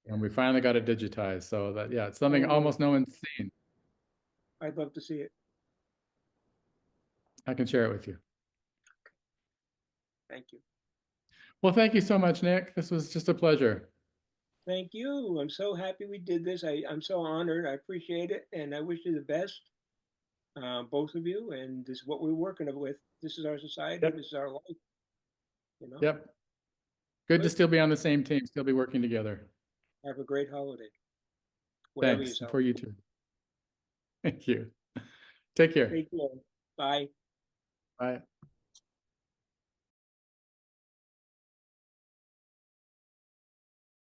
C: and we finally got it digitized. So that it's something almost no one's seen.
A: I'd love to see it.
C: I can share it with you.
A: Thank you.
C: Well, thank you so much, Nick. This was just a pleasure.
A: Thank you. I'm so happy we did this. I'm so honored. I appreciate it. And I wish you the best, both of you. And this is what we're working with. This is our society.
C: Yep.
A: This is our life.
C: Yep. Good to
A: Good.
C: still be on the same team, still be working together.
A: Have a great holiday. Whatever
C: Thanks.
A: you
C: For you too. Thank you. Take care.
A: Take care. Bye.
C: Bye.